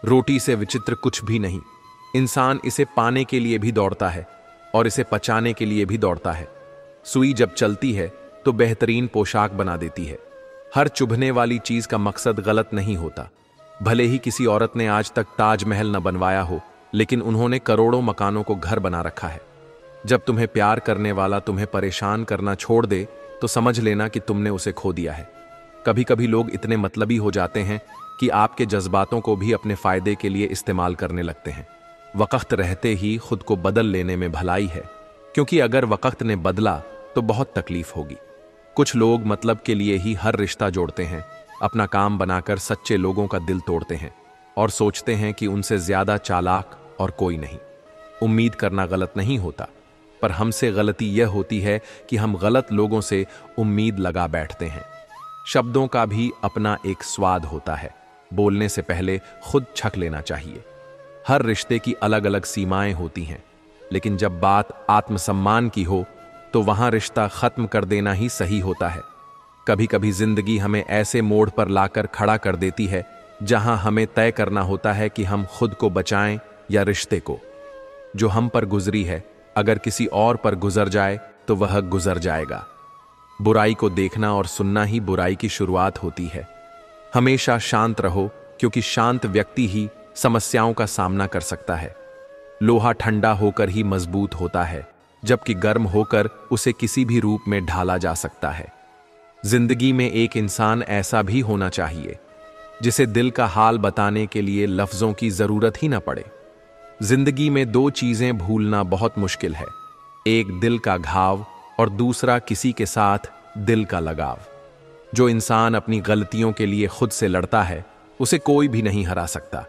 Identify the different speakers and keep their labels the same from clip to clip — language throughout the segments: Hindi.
Speaker 1: रोटी से विचित्र कुछ भी नहीं। इंसान इसे पाने के लिए भी दौड़ता है और इसे पचाने के लिए भी दौड़ता है। सुई जब चलती है तो बेहतरीन पोशाक बना देती है। हर चुभने वाली चीज का मकसद गलत नहीं होता। भले ही किसी औरत ने आज तक ताजमहल न बनवाया हो, लेकिन उन्होंने करोड़ों मकानों को घर बना रखा है। जब तुम्हें प्यार करने वाला तुम्हें परेशान करना छोड़ दे तो समझ लेना कि तुमने उसे खो दिया है। कभी कभी लोग इतने मतलबी हो जाते हैं कि आपके जज्बातों को भी अपने फायदे के लिए इस्तेमाल करने लगते हैं। वक्त रहते ही खुद को बदल लेने में भलाई है, क्योंकि अगर वक्त ने बदला तो बहुत तकलीफ होगी। कुछ लोग मतलब के लिए ही हर रिश्ता जोड़ते हैं, अपना काम बनाकर सच्चे लोगों का दिल तोड़ते हैं और सोचते हैं कि उनसे ज्यादा चालाक और कोई नहीं। उम्मीद करना गलत नहीं होता, पर हमसे गलती यह होती है कि हम गलत लोगों से उम्मीद लगा बैठते हैं। शब्दों का भी अपना एक स्वाद होता है, बोलने से पहले खुद छक लेना चाहिए। हर रिश्ते की अलग अलग सीमाएं होती हैं, लेकिन जब बात आत्मसम्मान की हो तो वहां रिश्ता खत्म कर देना ही सही होता है। कभी कभी जिंदगी हमें ऐसे मोड़ पर लाकर खड़ा कर देती है जहां हमें तय करना होता है कि हम खुद को बचाएं या रिश्ते को। जो हम पर गुजरी है अगर किसी और पर गुजर जाए तो वह गुजर जाएगा। बुराई को देखना और सुनना ही बुराई की शुरुआत होती है। हमेशा शांत रहो, क्योंकि शांत व्यक्ति ही समस्याओं का सामना कर सकता है। लोहा ठंडा होकर ही मजबूत होता है, जबकि गर्म होकर उसे किसी भी रूप में ढाला जा सकता है। जिंदगी में एक इंसान ऐसा भी होना चाहिए जिसे दिल का हाल बताने के लिए लफ्जों की जरूरत ही ना पड़े। जिंदगी में दो चीजें भूलना बहुत मुश्किल है, एक दिल का घाव और दूसरा किसी के साथ दिल का लगाव। जो इंसान अपनी गलतियों के लिए खुद से लड़ता है उसे कोई भी नहीं हरा सकता।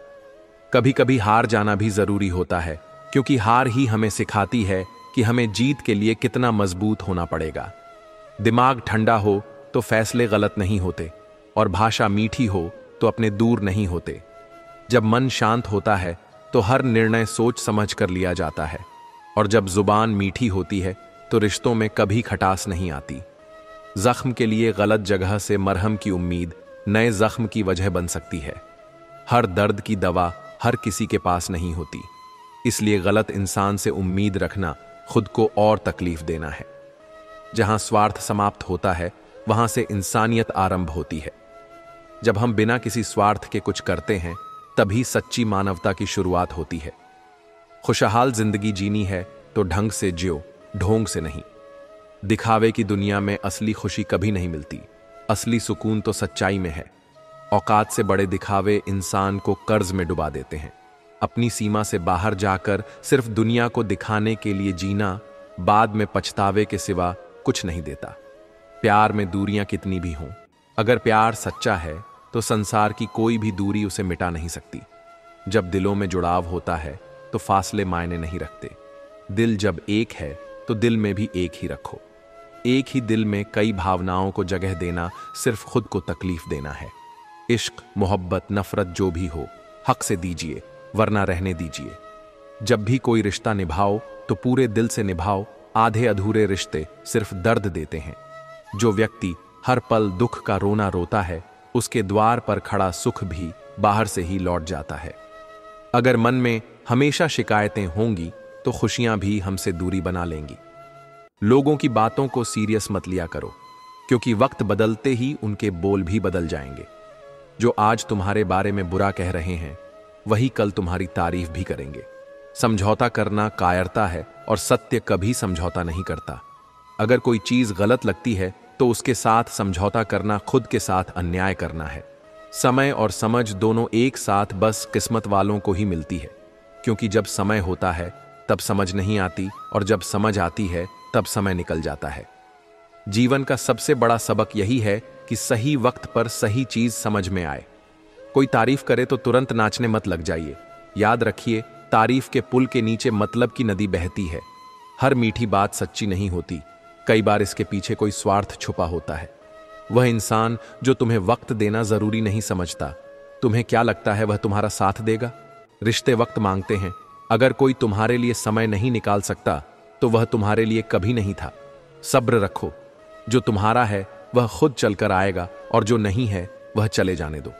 Speaker 1: कभी कभी हार जाना भी जरूरी होता है, क्योंकि हार ही हमें सिखाती है कि हमें जीत के लिए कितना मजबूत होना पड़ेगा। दिमाग ठंडा हो तो फैसले गलत नहीं होते, और भाषा मीठी हो तो अपने दूर नहीं होते। जब मन शांत होता है तो हर निर्णय सोच समझ कर लिया जाता है, और जब जुबान मीठी होती है तो रिश्तों में कभी खटास नहीं आती। जख्म के लिए गलत जगह से मरहम की उम्मीद नए जख्म की वजह बन सकती है। हर दर्द की दवा हर किसी के पास नहीं होती, इसलिए गलत इंसान से उम्मीद रखना खुद को और तकलीफ देना है। जहां स्वार्थ समाप्त होता है वहां से इंसानियत आरंभ होती है। जब हम बिना किसी स्वार्थ के कुछ करते हैं तभी सच्ची मानवता की शुरुआत होती है। खुशहाल जिंदगी जीनी है तो ढंग से जियो, ढोंग से नहीं। दिखावे की दुनिया में असली खुशी कभी नहीं मिलती, असली सुकून तो सच्चाई में है। औकात से बड़े दिखावे इंसान को कर्ज में डुबा देते हैं। अपनी सीमा से बाहर जाकर सिर्फ दुनिया को दिखाने के लिए जीना बाद में पछतावे के सिवा कुछ नहीं देता। प्यार में दूरियां कितनी भी हों, अगर प्यार सच्चा है तो संसार की कोई भी दूरी उसे मिटा नहीं सकती। जब दिलों में जुड़ाव होता है तो फासले मायने नहीं रखते। दिल जब एक है तो दिल में भी एक ही रखो। एक ही दिल में कई भावनाओं को जगह देना सिर्फ खुद को तकलीफ देना है। इश्क, मोहब्बत, नफरत जो भी हो हक से दीजिए, वरना रहने दीजिए। जब भी कोई रिश्ता निभाओ तो पूरे दिल से निभाओ। आधे अधूरे रिश्ते सिर्फ दर्द देते हैं। जो व्यक्ति हर पल दुख का रोना रोता है उसके द्वार पर खड़ा सुख भी बाहर से ही लौट जाता है। अगर मन में हमेशा शिकायतें होंगी तो खुशियां भी हमसे दूरी बना लेंगी। लोगों की बातों को सीरियस मत लिया करो, क्योंकि वक्त बदलते ही उनके बोल भी बदल जाएंगे। जो आज तुम्हारे बारे में बुरा कह रहे हैं वही कल तुम्हारी तारीफ भी करेंगे। समझौता करना कायरता है और सत्य कभी समझौता नहीं करता। अगर कोई चीज गलत लगती है तो उसके साथ समझौता करना खुद के साथ अन्याय करना है। समय और समझ दोनों एक साथ बस किस्मत वालों को ही मिलती है, क्योंकि जब समय होता है तब समझ नहीं आती, और जब समझ आती है तब समय निकल जाता है। जीवन का सबसे बड़ा सबक यही है कि सही वक्त पर सही चीज समझ में आए। कोई तारीफ करे तो तुरंत नाचने मत लग जाइए। याद रखिए, तारीफ के पुल के नीचे मतलब की नदी बहती है। हर मीठी बात सच्ची नहीं होती, कई बार इसके पीछे कोई स्वार्थ छुपा होता है। वह इंसान जो तुम्हें वक्त देना जरूरी नहीं समझता, तुम्हें क्या लगता है वह तुम्हारा साथ देगा? रिश्ते वक्त मांगते हैं। अगर कोई तुम्हारे लिए समय नहीं निकाल सकता तो वह तुम्हारे लिए कभी नहीं था। सब्र रखो, जो तुम्हारा है वह खुद चलकर आएगा, और जो नहीं है वह चले जाने दो।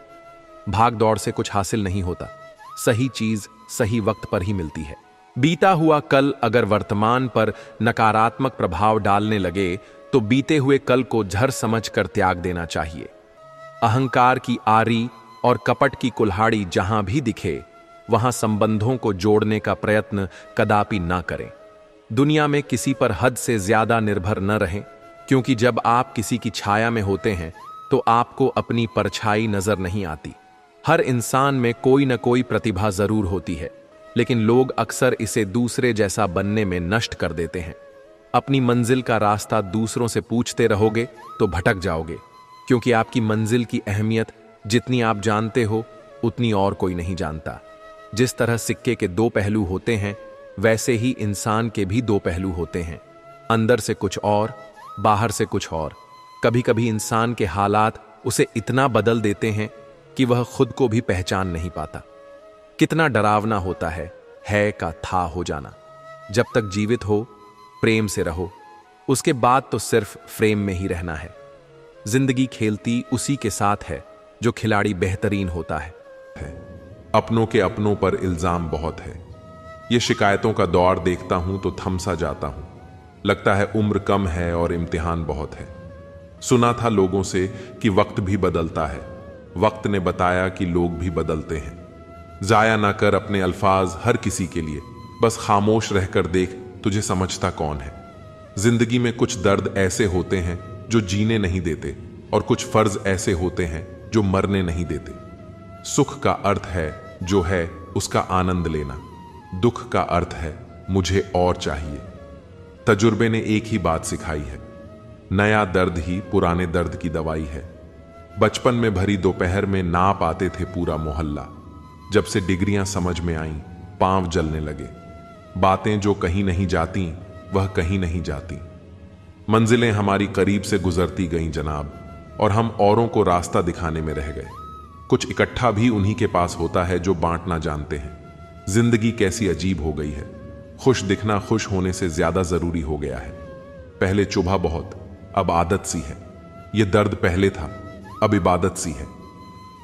Speaker 1: भाग दौड़ से कुछ हासिल नहीं होता, सही चीज सही वक्त पर ही मिलती है। बीता हुआ कल अगर वर्तमान पर नकारात्मक प्रभाव डालने लगे तो बीते हुए कल को झर समझकर त्याग देना चाहिए। अहंकार की आरी और कपट की कुल्हाड़ी जहां भी दिखे वहां संबंधों को जोड़ने का प्रयत्न कदापि ना करें। दुनिया में किसी पर हद से ज्यादा निर्भर न रहें, क्योंकि जब आप किसी की छाया में होते हैं तो आपको अपनी परछाई नजर नहीं आती। हर इंसान में कोई न कोई प्रतिभा जरूर होती है, लेकिन लोग अक्सर इसे दूसरे जैसा बनने में नष्ट कर देते हैं। अपनी मंजिल का रास्ता दूसरों से पूछते रहोगे तो भटक जाओगे, क्योंकि आपकी मंजिल की अहमियत जितनी आप जानते हो उतनी और कोई नहीं जानता। जिस तरह सिक्के के दो पहलू होते हैं, वैसे ही इंसान के भी दो पहलू होते हैं, अंदर से कुछ और, बाहर से कुछ और। कभी कभी इंसान के हालात उसे इतना बदल देते हैं कि वह खुद को भी पहचान नहीं पाता। कितना डरावना होता है का था हो जाना। जब तक जीवित हो प्रेम से रहो, उसके बाद तो सिर्फ फ्रेम में ही रहना है। जिंदगी खेलती उसी के साथ है जो खिलाड़ी बेहतरीन होता है।
Speaker 2: अपनों के अपनों पर इल्जाम बहुत है। ये शिकायतों का दौर देखता हूं तो थमसा जाता हूं। लगता है उम्र कम है और इम्तिहान बहुत है। सुना था लोगों से कि वक्त भी बदलता है। वक्त ने बताया कि लोग भी बदलते हैं। जाया ना कर अपने अल्फाज हर किसी के लिए, बस खामोश रहकर देख तुझे समझता कौन है। जिंदगी में कुछ दर्द ऐसे होते हैं जो जीने नहीं देते, और कुछ फर्ज ऐसे होते हैं जो मरने नहीं देते। सुख का अर्थ है जो है उसका आनंद लेना, दुख का अर्थ है मुझे और चाहिए। तजुर्बे ने एक ही बात सिखाई है, नया दर्द ही पुराने दर्द की दवाई है। बचपन में भरी दोपहर में नाप आते थे पूरा मोहल्ला। जब से डिग्रियां समझ में आईं, पांव जलने लगे। बातें जो कहीं नहीं जाती वह कहीं नहीं जाती। मंजिलें हमारी करीब से गुजरती गईं जनाब, और हम औरों को रास्ता दिखाने में रह गए। कुछ इकट्ठा भी उन्हीं के पास होता है जो बांटना जानते हैं। जिंदगी कैसी अजीब हो गई है। खुश दिखना खुश होने से ज्यादा जरूरी हो गया है। पहले चुभा बहुत, अब आदत सी है। यह दर्द पहले था, अब इबादत सी है।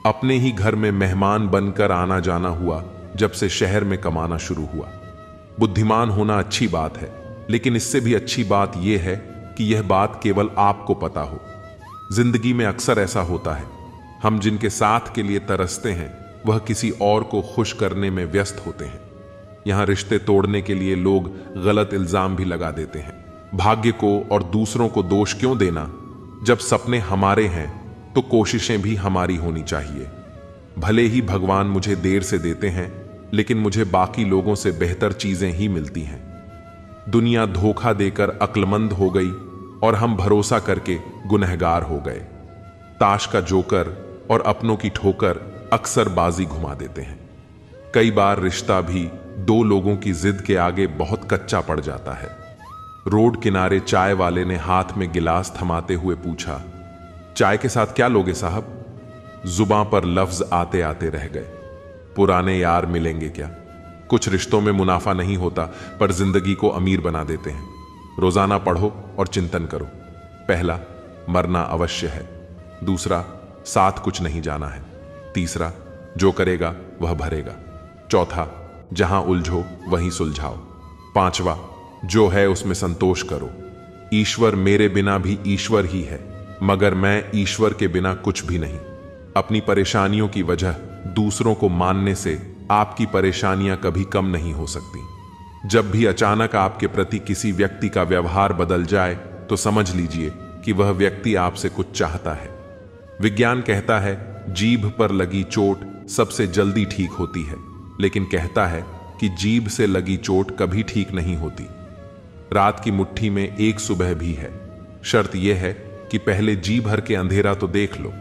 Speaker 2: अपने ही घर में मेहमान बनकर आना जाना हुआ जब से शहर में कमाना शुरू हुआ। बुद्धिमान होना अच्छी बात है, लेकिन इससे भी अच्छी बात यह है कि यह बात केवल आपको पता हो। जिंदगी में अक्सर ऐसा होता है, हम जिनके साथ के लिए तरसते हैं वह किसी और को खुश करने में व्यस्त होते हैं। यहां रिश्ते तोड़ने के लिए लोग गलत इल्जाम भी लगा देते हैं। भाग्य को और दूसरों को दोष क्यों देना? जब सपने हमारे हैं तो कोशिशें भी हमारी होनी चाहिए। भले ही भगवान मुझे देर से देते हैं, लेकिन मुझे बाकी लोगों से बेहतर चीजें ही मिलती हैं। दुनिया धोखा देकर अक्लमंद हो गई और हम भरोसा करके गुनहगार हो गए। ताश का जोकर और अपनों की ठोकर अक्सर बाजी घुमा देते हैं। कई बार रिश्ता भी दो लोगों की जिद के आगे बहुत कच्चा पड़ जाता है। रोड किनारे चाय वाले ने हाथ में गिलास थमाते हुए पूछा, चाय के साथ क्या लोगे साहब? जुबां पर लफ्ज आते आते रह गए। पुराने यार मिलेंगे क्या? कुछ रिश्तों में मुनाफा नहीं होता, पर जिंदगी को अमीर बना देते हैं। रोजाना पढ़ो और चिंतन करो। पहला, मरना अवश्य है। दूसरा, साथ कुछ नहीं जाना है। तीसरा, जो करेगा वह भरेगा। चौथा, जहां उलझो वहीं सुलझाओ। पांचवा, जो है उसमें संतोष करो। ईश्वर मेरे बिना भी ईश्वर ही है, मगर मैं ईश्वर के बिना कुछ भी नहीं। अपनी परेशानियों की वजह दूसरों को मानने से आपकी परेशानियां कभी कम नहीं हो सकती। जब भी अचानक आपके प्रति किसी व्यक्ति का व्यवहार बदल जाए तो समझ लीजिए कि वह व्यक्ति आपसे कुछ चाहता है। विज्ञान कहता है जीभ पर लगी चोट सबसे जल्दी ठीक होती है, लेकिन कहता है कि जीभ से लगी चोट कभी ठीक नहीं होती। रात की मुट्ठी में एक सुबह भी है। शर्त यह है कि पहले जी भर के अंधेरा तो देख लो।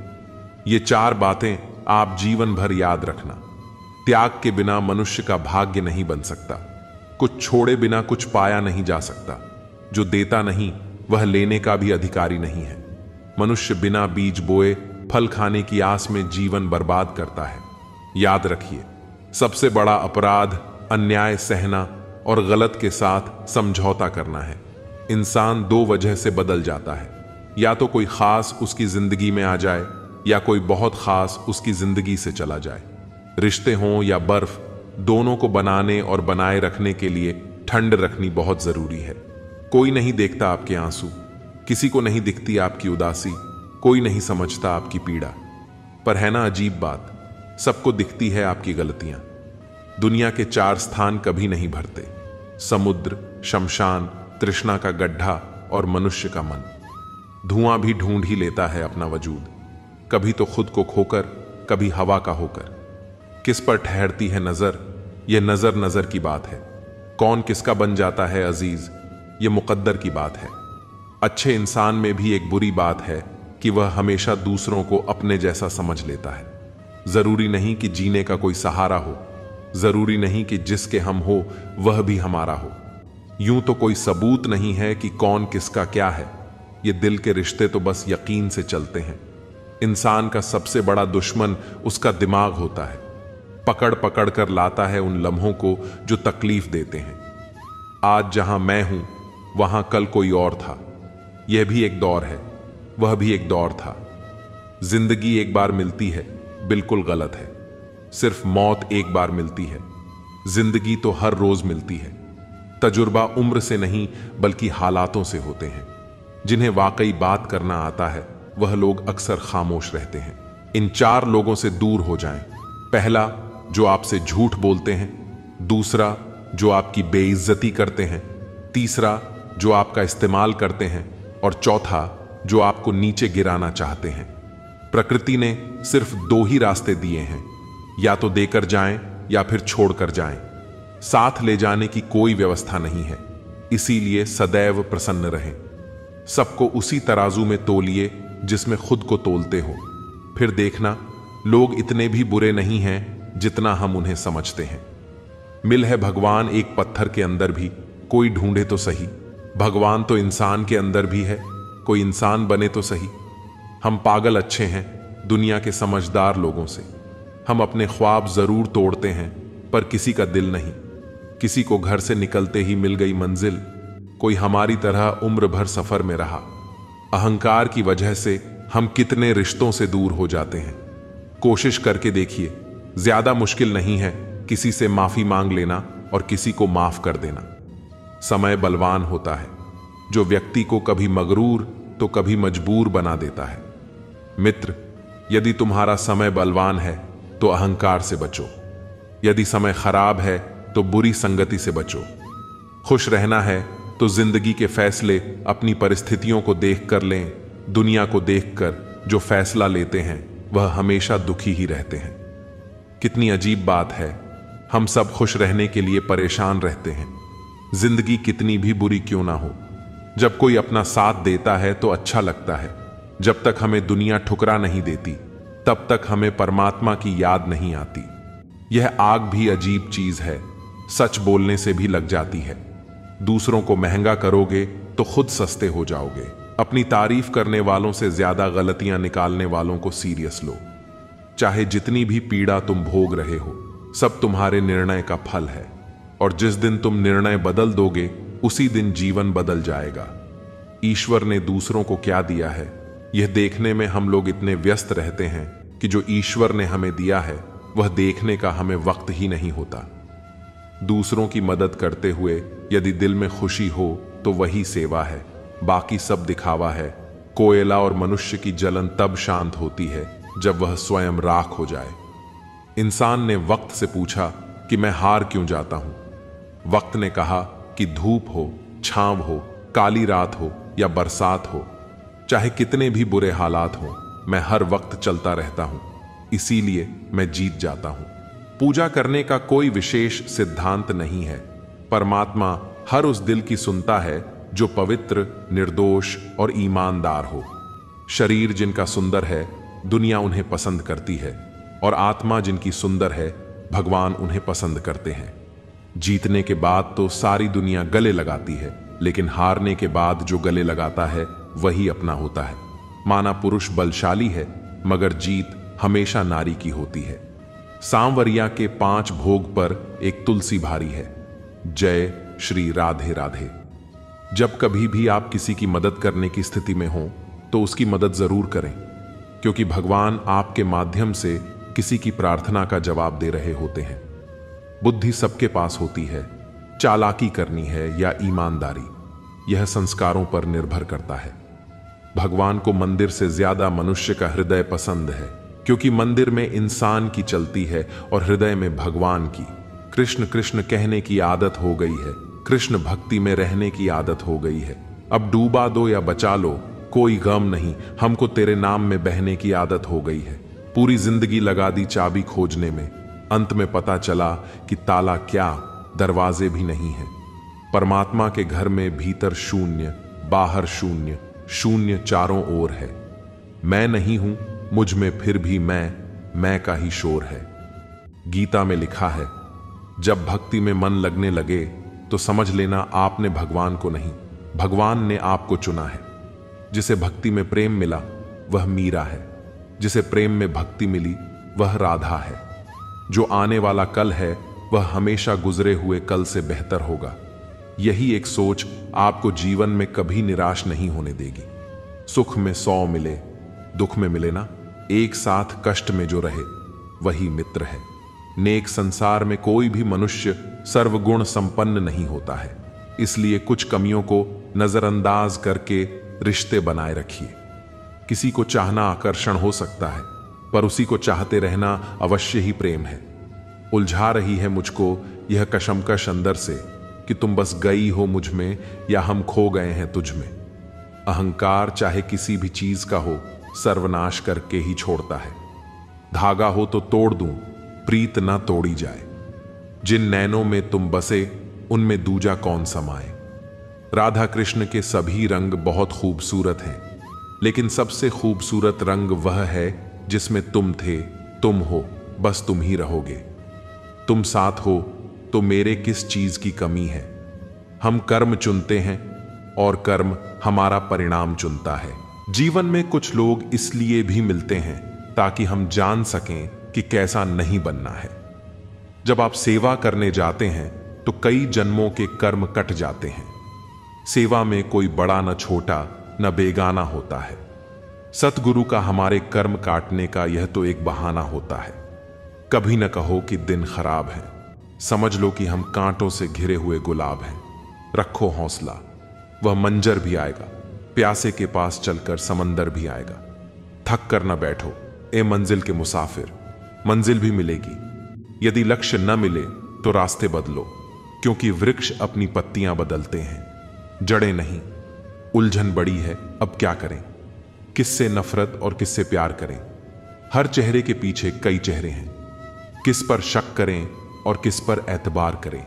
Speaker 2: ये चार बातें आप जीवन भर याद रखना। त्याग के बिना मनुष्य का भाग्य नहीं बन सकता। कुछ छोड़े बिना कुछ पाया नहीं जा सकता। जो देता नहीं वह लेने का भी अधिकारी नहीं है। मनुष्य बिना बीज बोए फल खाने की आस में जीवन बर्बाद करता है। याद रखिए, सबसे बड़ा अपराध अन्याय सहना और गलत के साथ समझौता करना है। इंसान दो वजह से बदल जाता है, या तो कोई खास उसकी जिंदगी में आ जाए या कोई बहुत खास उसकी जिंदगी से चला जाए। रिश्ते हों या बर्फ दोनों को बनाने और बनाए रखने के लिए ठंड रखनी बहुत जरूरी है। कोई नहीं देखता आपके आंसू, किसी को नहीं दिखती आपकी उदासी, कोई नहीं समझता आपकी पीड़ा। पर है ना अजीब बात, सबको दिखती है आपकी गलतियां। दुनिया के 4 स्थान कभी नहीं भरते, समुद्र, शमशान, तृष्णा का गड्ढा और मनुष्य का मन। धुआं भी ढूंढ ही लेता है अपना वजूद, कभी तो खुद को खोकर, कभी हवा का होकर। किस पर ठहरती है नजर, यह नजर नजर की बात है। कौन किसका बन जाता है अजीज, यह मुकद्दर की बात है। अच्छे इंसान में भी एक बुरी बात है कि वह हमेशा दूसरों को अपने जैसा समझ लेता है। जरूरी नहीं कि जीने का कोई सहारा हो, जरूरी नहीं कि जिसके हम हो वह भी हमारा हो। यूं तो कोई सबूत नहीं है कि कौन किसका क्या है। ये दिल के रिश्ते तो बस यकीन से चलते हैं। इंसान का सबसे बड़ा दुश्मन उसका दिमाग होता है, पकड़ पकड़ कर लाता है उन लम्हों को जो तकलीफ देते हैं। आज जहां मैं हूं वहां कल कोई और था। यह भी एक दौर है, वह भी एक दौर था। जिंदगी एक बार मिलती है, बिल्कुल गलत है। सिर्फ मौत एक बार मिलती है, जिंदगी तो हर रोज मिलती है। तजुर्बा उम्र से नहीं बल्कि हालातों से होते हैं। जिन्हें वाकई बात करना आता है वह लोग अक्सर खामोश रहते हैं। इन 4 लोगों से दूर हो जाएं। पहला, जो आपसे झूठ बोलते हैं। दूसरा, जो आपकी बेइज्जती करते हैं। तीसरा, जो आपका इस्तेमाल करते हैं। और चौथा, जो आपको नीचे गिराना चाहते हैं। प्रकृति ने सिर्फ 2 ही रास्ते दिए हैं, या तो देकर जाएं या फिर छोड़कर जाएं। साथ ले जाने की कोई व्यवस्था नहीं है। इसीलिए सदैव प्रसन्न रहें। सबको उसी तराजू में तोलिए जिसमें खुद को तोलते हो। फिर देखना, लोग इतने भी बुरे नहीं हैं जितना हम उन्हें समझते हैं। मिल है भगवान एक पत्थर के अंदर भी, कोई ढूंढे तो सही। भगवान तो इंसान के अंदर भी है, कोई इंसान बने तो सही। हम पागल अच्छे हैं दुनिया के समझदार लोगों से। हम अपने ख्वाब जरूर तोड़ते हैं पर किसी का दिल नहीं। किसी को घर से निकलते ही मिल गई मंजिल, कोई हमारी तरह उम्र भर सफर में रहा। अहंकार की वजह से हम कितने रिश्तों से दूर हो जाते हैं। कोशिश करके देखिए, ज्यादा मुश्किल नहीं है किसी से माफी मांग लेना और किसी को माफ कर देना। समय बलवान होता है, जो व्यक्ति को कभी मगरूर तो कभी मजबूर बना देता है। मित्र, यदि तुम्हारा समय बलवान है तो अहंकार से बचो। यदि समय खराब है तो बुरी संगति से बचो। खुश रहना है तो जिंदगी के फैसले अपनी परिस्थितियों को देख कर लें। दुनिया को देखकर जो फैसला लेते हैं वह हमेशा दुखी ही रहते हैं। कितनी अजीब बात है, हम सब खुश रहने के लिए परेशान रहते हैं। जिंदगी कितनी भी बुरी क्यों ना हो, जब कोई अपना साथ देता है तो अच्छा लगता है। जब तक हमें दुनिया ठुकरा नहीं देती तब तक हमें परमात्मा की याद नहीं आती। यह आग भी अजीब चीज है, सच बोलने से भी लग जाती है। दूसरों को महंगा करोगे तो खुद सस्ते हो जाओगे। अपनी तारीफ करने वालों से ज्यादा गलतियां निकालने वालों को सीरियस लो। चाहे जितनी भी पीड़ा तुम भोग रहे हो, सब तुम्हारे निर्णय का फल है। और जिस दिन तुम निर्णय बदल दोगे उसी दिन जीवन बदल जाएगा। ईश्वर ने दूसरों को क्या दिया है यह देखने में हम लोग इतने व्यस्त रहते हैं कि जो ईश्वर ने हमें दिया है वह देखने का हमें वक्त ही नहीं होता। दूसरों की मदद करते हुए यदि दिल में खुशी हो तो वही सेवा है, बाकी सब दिखावा है। कोयला और मनुष्य की जलन तब शांत होती है जब वह स्वयं राख हो जाए। इंसान ने वक्त से पूछा कि मैं हार क्यों जाता हूं। वक्त ने कहा कि धूप हो, छांव हो, काली रात हो या बरसात हो, चाहे कितने भी बुरे हालात हो, मैं हर वक्त चलता रहता हूं, इसीलिए मैं जीत जाता हूं। पूजा करने का कोई विशेष सिद्धांत नहीं है। परमात्मा हर उस दिल की सुनता है जो पवित्र, निर्दोष और ईमानदार हो। शरीर जिनका सुंदर है दुनिया उन्हें पसंद करती है, और आत्मा जिनकी सुंदर है भगवान उन्हें पसंद करते हैं। जीतने के बाद तो सारी दुनिया गले लगाती है, लेकिन हारने के बाद जो गले लगाता है वही अपना होता है। माना पुरुष बलशाली है मगर जीत हमेशा नारी की होती है। सांवरिया के 5 भोग पर एक तुलसी भारी है। जय श्री राधे राधे। जब कभी भी आप किसी की मदद करने की स्थिति में हो तो उसकी मदद जरूर करें, क्योंकि भगवान आपके माध्यम से किसी की प्रार्थना का जवाब दे रहे होते हैं। बुद्धि सबके पास होती है, चालाकी करनी है या ईमानदारी, यह संस्कारों पर निर्भर करता है। भगवान को मंदिर से ज्यादा मनुष्य का हृदय पसंद है, क्योंकि मंदिर में इंसान की चलती है और हृदय में भगवान की। कृष्ण कृष्ण कहने की आदत हो गई है, कृष्ण भक्ति में रहने की आदत हो गई है। अब डूबा दो या बचा लो, कोई गम नहीं, हमको तेरे नाम में बहने की आदत हो गई है। पूरी जिंदगी लगा दी चाबी खोजने में, अंत में पता चला कि ताला क्या, दरवाजे भी नहीं है। परमात्मा के घर में भीतर शून्य, बाहर शून्य, शून्य चारों ओर है। मैं नहीं हूं मुझ में, फिर भी मैं का ही शोर है। गीता में लिखा है, जब भक्ति में मन लगने लगे तो समझ लेना आपने भगवान को नहीं, भगवान ने आपको चुना है। जिसे भक्ति में प्रेम मिला वह मीरा है, जिसे प्रेम में भक्ति मिली वह राधा है। जो आने वाला कल है वह हमेशा गुजरे हुए कल से बेहतर होगा। यही एक सोच आपको जीवन में कभी निराश नहीं होने देगी। सुख में 100 मिले, दुख में मिले ना, एक साथ कष्ट में जो रहे वही मित्र है। नेक संसार में कोई भी मनुष्य सर्वगुण संपन्न नहीं होता है, इसलिए कुछ कमियों को नजरअंदाज करके रिश्ते बनाए रखिए। किसी को चाहना आकर्षण हो सकता है, पर उसी को चाहते रहना अवश्य ही प्रेम है। उलझा रही है मुझको यह कशमकश अंदर से कि तुम बस गई हो मुझ में या हम खो गए हैं तुझ में। अहंकार चाहे किसी भी चीज का हो, सर्वनाश करके ही छोड़ता है। धागा हो तो तोड़ दूं, प्रीत ना तोड़ी जाए। जिन नैनों में तुम बसे उनमें दूजा कौन समाए। राधा कृष्ण के सभी रंग बहुत खूबसूरत हैं, लेकिन सबसे खूबसूरत रंग वह है जिसमें तुम थे, तुम हो, बस तुम ही रहोगे। तुम साथ हो तो मेरे किस चीज की कमी है। हम कर्म चुनते हैं और कर्म हमारा परिणाम चुनता है। जीवन में कुछ लोग इसलिए भी मिलते हैं ताकि हम जान सकें कि कैसा नहीं बनना है। जब आप सेवा करने जाते हैं तो कई जन्मों के कर्म कट जाते हैं। सेवा में कोई बड़ा न छोटा न बेगाना होता है। सतगुरु का हमारे कर्म काटने का यह तो एक बहाना होता है। कभी न कहो कि दिन खराब है, समझ लो कि हम कांटों से घिरे हुए गुलाब हैं। रखो हौसला, वह मंजर भी आएगा, प्यासे के पास चलकर समंदर भी आएगा। थक कर न बैठो ए मंजिल के मुसाफिर, मंजिल भी मिलेगी। यदि लक्ष्य न मिले तो रास्ते बदलो, क्योंकि वृक्ष अपनी पत्तियां बदलते हैं, जड़ें नहीं। उलझन बड़ी है, अब क्या करें, किससे नफरत और किससे प्यार करें। हर चेहरे के पीछे कई चेहरे हैं, किस पर शक करें और किस पर एतबार करें।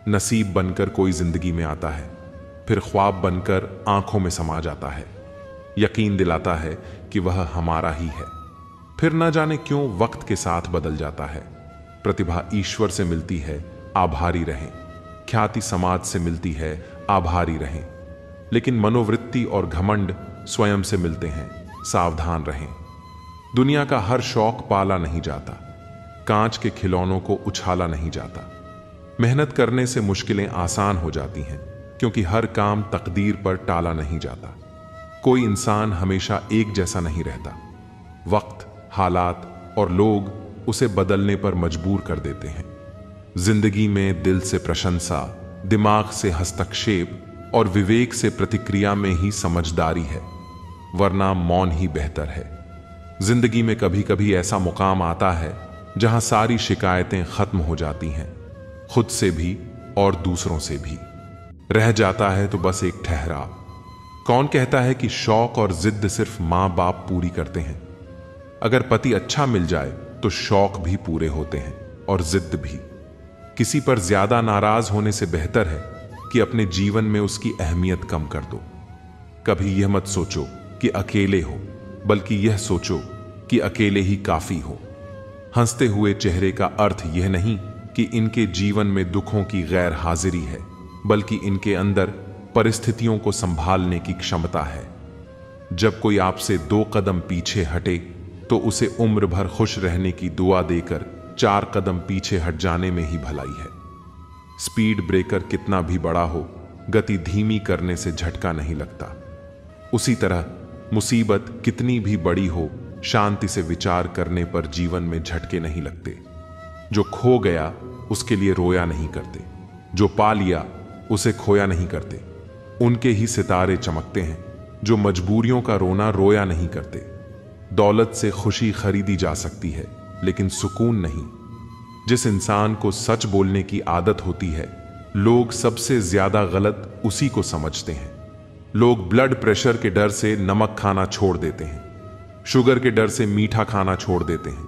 Speaker 2: नसीब बनकर कोई जिंदगी में आता है, फिर ख्वाब बनकर आंखों में समा जाता है। यकीन दिलाता है कि वह हमारा ही है, फिर न जाने क्यों वक्त के साथ बदल जाता है। प्रतिभा ईश्वर से मिलती है, आभारी रहें। ख्याति समाज से मिलती है, आभारी रहें। लेकिन मनोवृत्ति और घमंड स्वयं से मिलते हैं, सावधान रहें। दुनिया का हर शौक पाला नहीं जाता, कांच के खिलौनों को उछाला नहीं जाता। मेहनत करने से मुश्किलें आसान हो जाती हैं, क्योंकि हर काम तकदीर पर टाला नहीं जाता। कोई इंसान हमेशा एक जैसा नहीं रहता। वक्त, हालात और लोग उसे बदलने पर मजबूर कर देते हैं। जिंदगी में दिल से प्रशंसा, दिमाग से हस्तक्षेप और विवेक से प्रतिक्रिया में ही समझदारी है, वरना मौन ही बेहतर है। जिंदगी में कभी कभी ऐसा मुकाम आता है जहां सारी शिकायतें खत्म हो जाती हैं, खुद से भी और दूसरों से भी। रह जाता है तो बस एक ठहराव। कौन कहता है कि शौक और जिद सिर्फ मां बाप पूरी करते हैं। अगर पति अच्छा मिल जाए तो शौक भी पूरे होते हैं और जिद भी। किसी पर ज्यादा नाराज होने से बेहतर है कि अपने जीवन में उसकी अहमियत कम कर दो। कभी यह मत सोचो कि अकेले हो, बल्कि यह सोचो कि अकेले ही काफी हो। हंसते हुए चेहरे का अर्थ यह नहीं कि इनके जीवन में दुखों की गैर हाजिरी है, बल्कि इनके अंदर परिस्थितियों को संभालने की क्षमता है। जब कोई आपसे 2 कदम पीछे हटे तो उसे उम्र भर खुश रहने की दुआ देकर 4 कदम पीछे हट जाने में ही भलाई है। स्पीड ब्रेकर कितना भी बड़ा हो, गति धीमी करने से झटका नहीं लगता। उसी तरह मुसीबत कितनी भी बड़ी हो, शांति से विचार करने पर जीवन में झटके नहीं लगते। जो खो गया उसके लिए रोया नहीं करते, जो पा लिया उसे खोया नहीं करते। उनके ही सितारे चमकते हैं जो मजबूरियों का रोना रोया नहीं करते। दौलत से खुशी खरीदी जा सकती है लेकिन सुकून नहीं। जिस इंसान को सच बोलने की आदत होती है, लोग सबसे ज्यादा गलत उसी को समझते हैं। लोग ब्लड प्रेशर के डर से नमक खाना छोड़ देते हैं, शुगर के डर से मीठा खाना छोड़ देते हैं,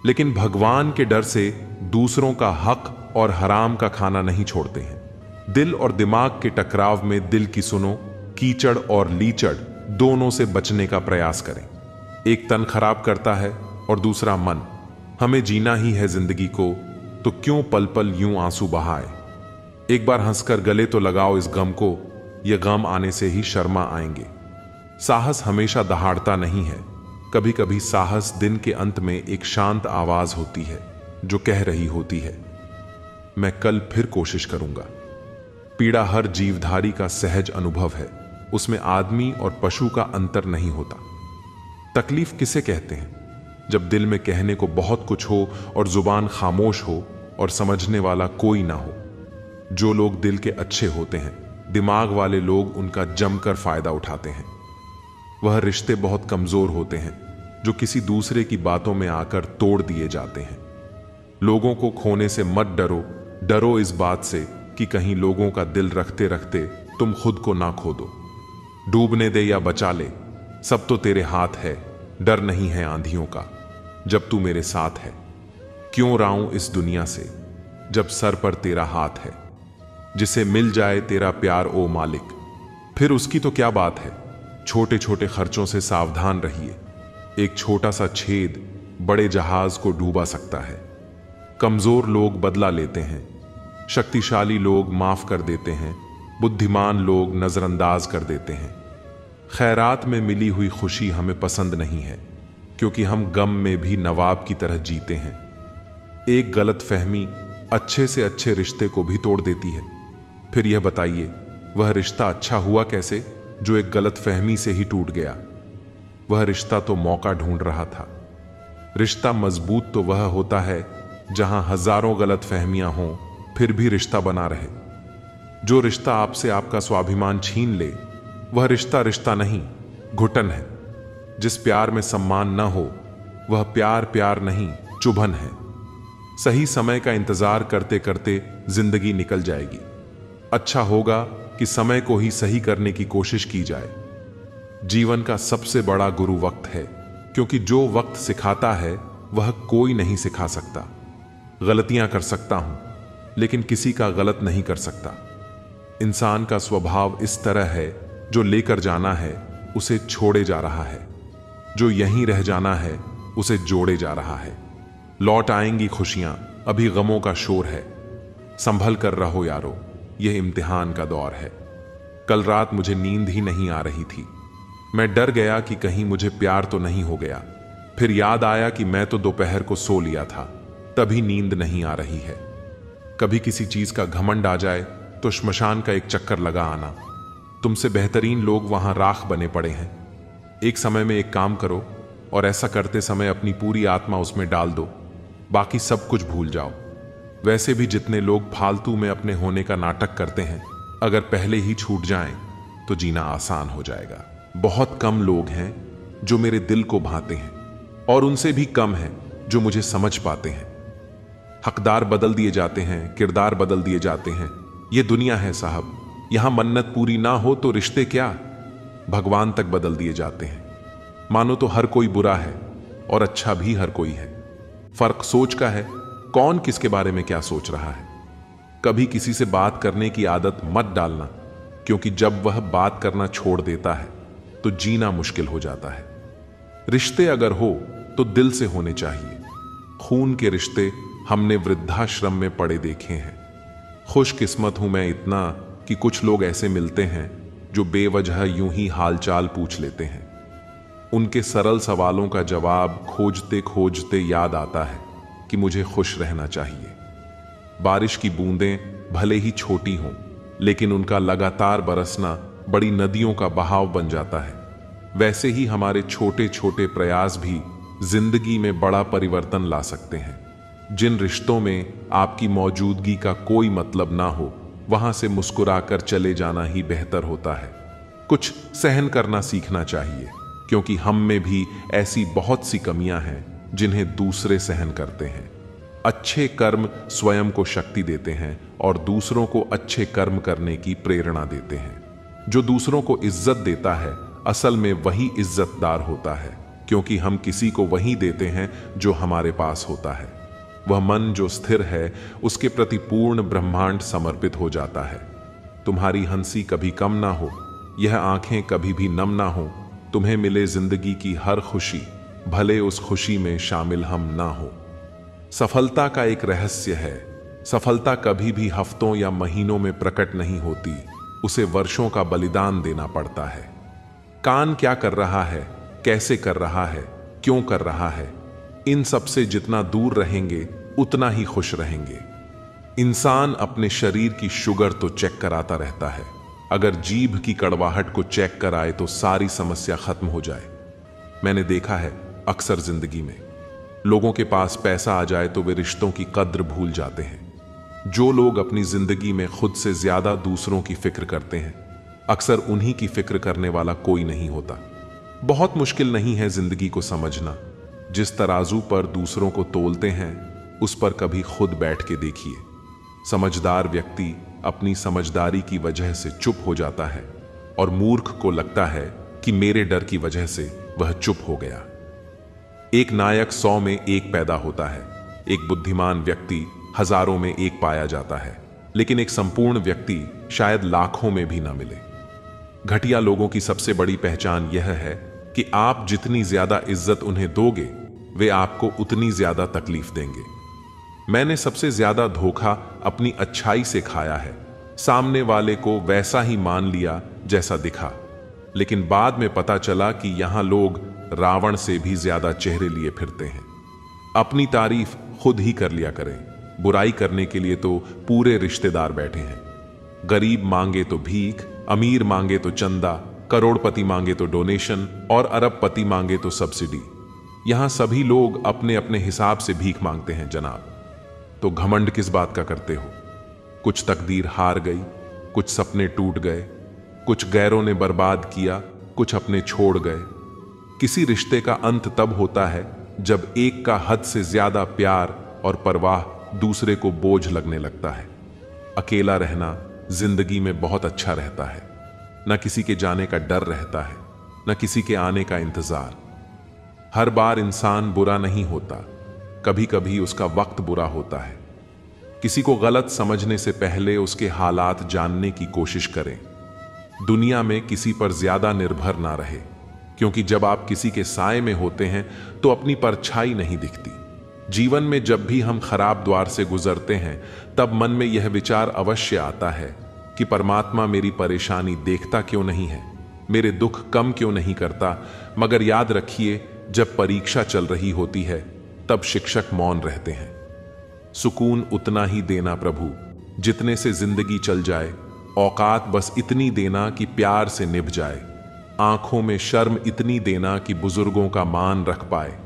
Speaker 2: लेकिन भगवान के डर से दूसरों का हक और हराम का खाना नहीं छोड़ते हैं। दिल और दिमाग के टकराव में दिल की सुनो, कीचड़ और लीचड़ दोनों से बचने का प्रयास करें। एक तन खराब करता है और दूसरा मन। हमें जीना ही है जिंदगी को, तो क्यों पल पल यूं आंसू बहाए। एक बार हंसकर गले तो लगाओ इस गम को, ये गम आने से ही शर्मा आएंगे। साहस हमेशा दहाड़ता नहीं है, कभी कभी साहस दिन के अंत में एक शांत आवाज होती है जो कह रही होती है, मैं कल फिर कोशिश करूंगा। पीड़ा हर जीवधारी का सहज अनुभव है, उसमें आदमी और पशु का अंतर नहीं होता। तकलीफ किसे कहते हैं? जब दिल में कहने को बहुत कुछ हो और जुबान खामोश हो और समझने वाला कोई ना हो। जो लोग दिल के अच्छे होते हैं, दिमाग वाले लोग उनका जमकर फायदा उठाते हैं। वह रिश्ते बहुत कमजोर होते हैं जो किसी दूसरे की बातों में आकर तोड़ दिए जाते हैं। लोगों को खोने से मत डरो, डरो इस बात से कि कहीं लोगों का दिल रखते रखते तुम खुद को ना खो दो। डूबने दे या बचा ले, सब तो तेरे हाथ है। डर नहीं है आंधियों का जब तू मेरे साथ है। क्यों राऊं इस दुनिया से जब सर पर तेरा हाथ है। जिसे मिल जाए तेरा प्यार ओ मालिक, फिर उसकी तो क्या बात है। छोटे छोटे खर्चों से सावधान रहिए, एक छोटा सा छेद बड़े जहाज को डूबा सकता है। कमजोर लोग बदला लेते हैं, शक्तिशाली लोग माफ कर देते हैं, बुद्धिमान लोग नजरअंदाज कर देते हैं। खैरात में मिली हुई खुशी हमें पसंद नहीं है, क्योंकि हम गम में भी नवाब की तरह जीते हैं। एक गलत फहमी अच्छे से अच्छे रिश्ते को भी तोड़ देती है। फिर यह बताइए, वह रिश्ता अच्छा हुआ कैसे जो एक गलत फहमी से ही टूट गया। वह रिश्ता तो मौका ढूंढ रहा था। रिश्ता मजबूत तो वह होता है जहां हजारों गलत फहमियां हों फिर भी रिश्ता बना रहे। जो रिश्ता आपसे आपका स्वाभिमान छीन ले, वह रिश्ता रिश्ता नहीं, घुटन है। जिस प्यार में सम्मान न हो, वह प्यार प्यार नहीं, चुभन है। सही समय का इंतजार करते करते जिंदगी निकल जाएगी। अच्छा होगा कि समय को ही सही करने की कोशिश की जाए। जीवन का सबसे बड़ा गुरु वक्त है, क्योंकि जो वक्त सिखाता है वह कोई नहीं सिखा सकता। गलतियां कर सकता हूं, लेकिन किसी का गलत नहीं कर सकता। इंसान का स्वभाव इस तरह है, जो लेकर जाना है उसे छोड़े जा रहा है, जो यहीं रह जाना है उसे जोड़े जा रहा है। लौट आएंगी खुशियां, अभी गमों का शोर है। संभल कर रहो यारो, यह इम्तिहान का दौर है। कल रात मुझे नींद ही नहीं आ रही थी। मैं डर गया कि कहीं मुझे प्यार तो नहीं हो गया। फिर याद आया कि मैं तो दोपहर को सो लिया था, तभी नींद नहीं आ रही है। कभी किसी चीज का घमंड आ जाए तो श्मशान का एक चक्कर लगा आना। तुमसे बेहतरीन लोग वहां राख बने पड़े हैं। एक समय में एक काम करो और ऐसा करते समय अपनी पूरी आत्मा उसमें डाल दो, बाकी सब कुछ भूल जाओ। वैसे भी जितने लोग फालतू में अपने होने का नाटक करते हैं, अगर पहले ही छूट जाएं तो जीना आसान हो जाएगा। बहुत कम लोग हैं जो मेरे दिल को भाते हैं, और उनसे भी कम हैं जो मुझे समझ पाते हैं। हकदार बदल दिए जाते हैं, किरदार बदल दिए जाते हैं। ये दुनिया है साहब, यहां मन्नत पूरी ना हो तो रिश्ते क्या, भगवान तक बदल दिए जाते हैं। मानो तो हर कोई बुरा है और अच्छा भी हर कोई है। फर्क सोच का है, कौन किसके बारे में क्या सोच रहा है। कभी किसी से बात करने की आदत मत डालना, क्योंकि जब वह बात करना छोड़ देता है तो जीना मुश्किल हो जाता है। रिश्ते अगर हो तो दिल से होने चाहिए। खून के रिश्ते हमने वृद्धाश्रम में पड़े देखे हैं। खुशकिस्मत हूं मैं इतना कि कुछ लोग ऐसे मिलते हैं जो बेवजह यूं ही हालचाल पूछ लेते हैं। उनके सरल सवालों का जवाब खोजते खोजते याद आता है कि मुझे खुश रहना चाहिए। बारिश की बूंदें भले ही छोटी हों, लेकिन उनका लगातार बरसना बड़ी नदियों का बहाव बन जाता है। वैसे ही हमारे छोटे छोटे प्रयास भी जिंदगी में बड़ा परिवर्तन ला सकते हैं। जिन रिश्तों में आपकी मौजूदगी का कोई मतलब ना हो, वहां से मुस्कुराकर चले जाना ही बेहतर होता है। कुछ सहन करना सीखना चाहिए, क्योंकि हम में भी ऐसी बहुत सी कमियां हैं जिन्हें दूसरे सहन करते हैं। अच्छे कर्म स्वयं को शक्ति देते हैं और दूसरों को अच्छे कर्म करने की प्रेरणा देते हैं। जो दूसरों को इज्जत देता है, असल में वही इज्जतदार होता है, क्योंकि हम किसी को वही देते हैं जो हमारे पास होता है। वह मन जो स्थिर है, उसके प्रति पूर्ण ब्रह्मांड समर्पित हो जाता है। तुम्हारी हंसी कभी कम ना हो, यह आंखें कभी भी नम ना हो, तुम्हें मिले जिंदगी की हर खुशी, भले उस खुशी में शामिल हम ना हो। सफलता का एक रहस्य है, सफलता कभी भी हफ्तों या महीनों में प्रकट नहीं होती, उसे वर्षों का बलिदान देना पड़ता है। कान क्या कर रहा है, कैसे कर रहा है, क्यों कर रहा है, इन सब से जितना दूर रहेंगे उतना ही खुश रहेंगे। इंसान अपने शरीर की शुगर तो चेक कराता रहता है, अगर जीभ की कड़वाहट को चेक कराए तो सारी समस्या खत्म हो जाए। मैंने देखा है अक्सर जिंदगी में, लोगों के पास पैसा आ जाए तो वे रिश्तों की कद्र भूल जाते हैं। जो लोग अपनी जिंदगी में खुद से ज्यादा दूसरों की फिक्र करते हैं, अक्सर उन्हीं की फिक्र करने वाला कोई नहीं होता। बहुत मुश्किल नहीं है जिंदगी को समझना। जिस तराजू पर दूसरों को तोलते हैं, उस पर कभी खुद बैठ के देखिए। समझदार व्यक्ति अपनी समझदारी की वजह से चुप हो जाता है और मूर्ख को लगता है कि मेरे डर की वजह से वह चुप हो गया। एक नायक 100 में एक पैदा होता है, एक बुद्धिमान व्यक्ति हजारों में एक पाया जाता है, लेकिन एक संपूर्ण व्यक्ति शायद लाखों में भी ना मिले। घटिया लोगों की सबसे बड़ी पहचान यह है कि आप जितनी ज्यादा इज्जत उन्हें दोगे, वे आपको उतनी ज्यादा तकलीफ देंगे। मैंने सबसे ज्यादा धोखा अपनी अच्छाई से खाया है। सामने वाले को वैसा ही मान लिया जैसा दिखा, लेकिन बाद में पता चला कि यहां लोग रावण से भी ज्यादा चेहरे लिए फिरते हैं। अपनी तारीफ खुद ही कर लिया करें, बुराई करने के लिए तो पूरे रिश्तेदार बैठे हैं। गरीब मांगे तो भीख, अमीर मांगे तो चंदा, करोड़पति मांगे तो डोनेशन और अरबपति मांगे तो सब्सिडी। यहां सभी लोग अपने अपने हिसाब से भीख मांगते हैं जनाब। तो घमंड किस बात का करते हो? कुछ तकदीर हार गई, कुछ सपने टूट गए, कुछ गैरों ने बर्बाद किया, कुछ अपने छोड़ गए। किसी रिश्ते का अंत तब होता है जब एक का हद से ज्यादा प्यार और परवाह दूसरे को बोझ लगने लगता है। अकेला रहना जिंदगी में बहुत अच्छा रहता है। न किसी के जाने का डर रहता है, न किसी के आने का इंतजार। हर बार इंसान बुरा नहीं होता, कभी कभी उसका वक्त बुरा होता है। किसी को गलत समझने से पहले उसके हालात जानने की कोशिश करें। दुनिया में किसी पर ज्यादा निर्भर ना रहे, क्योंकि जब आप किसी के साए में होते हैं तो अपनी परछाई नहीं दिखती। जीवन में जब भी हम खराब द्वार से गुजरते हैं, तब मन में यह विचार अवश्य आता है कि परमात्मा मेरी परेशानी देखता क्यों नहीं है, मेरे दुख कम क्यों नहीं करता। मगर याद रखिए, जब परीक्षा चल रही होती है तब शिक्षक मौन रहते हैं। सुकून उतना ही देना प्रभु जितने से जिंदगी चल जाए। औकात बस इतनी देना कि प्यार से निभ जाए। आंखों में शर्म इतनी देना कि बुजुर्गों का मान रख पाए।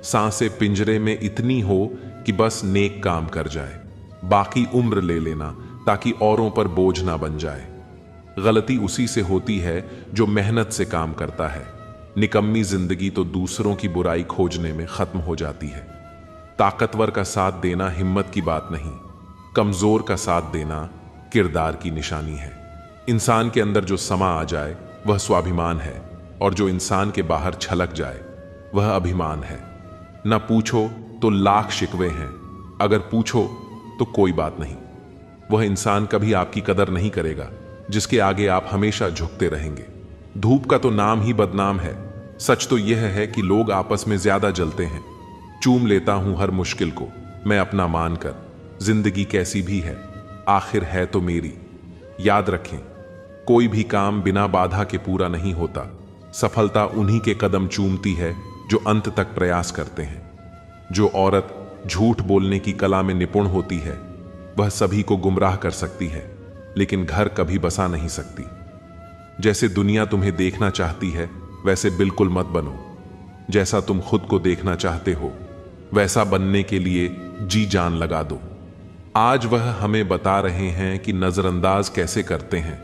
Speaker 2: सांसें पिंजरे में इतनी हो कि बस नेक काम कर जाए। बाकी उम्र ले लेना ताकि औरों पर बोझ ना बन जाए। गलती उसी से होती है जो मेहनत से काम करता है। निकम्मी जिंदगी तो दूसरों की बुराई खोजने में खत्म हो जाती है। ताकतवर का साथ देना हिम्मत की बात नहीं, कमजोर का साथ देना किरदार की निशानी है। इंसान के अंदर जो समा आ जाए वह स्वाभिमान है, और जो इंसान के बाहर छलक जाए वह अभिमान है। न पूछो तो लाख शिकवे हैं, अगर पूछो तो कोई बात नहीं। वह इंसान कभी आपकी कदर नहीं करेगा जिसके आगे आप हमेशा झुकते रहेंगे। धूप का तो नाम ही बदनाम है। सच तो यह है कि लोग आपस में ज्यादा जलते हैं। चूम लेता हूं हर मुश्किल को मैं अपना मानकर। जिंदगी कैसी भी है, आखिर है तो मेरी। याद रखें, कोई भी काम बिना बाधा के पूरा नहीं होता। सफलता उन्हीं के कदम चूमती है जो अंत तक प्रयास करते हैं। जो औरत झूठ बोलने की कला में निपुण होती है, वह सभी को गुमराह कर सकती है, लेकिन घर कभी बसा नहीं सकती। जैसे दुनिया तुम्हें देखना चाहती है, वैसे बिल्कुल मत बनो। जैसा तुम खुद को देखना चाहते हो, वैसा बनने के लिए जी जान लगा दो। आज वह हमें बता रहे हैं कि नजरअंदाज कैसे करते हैं।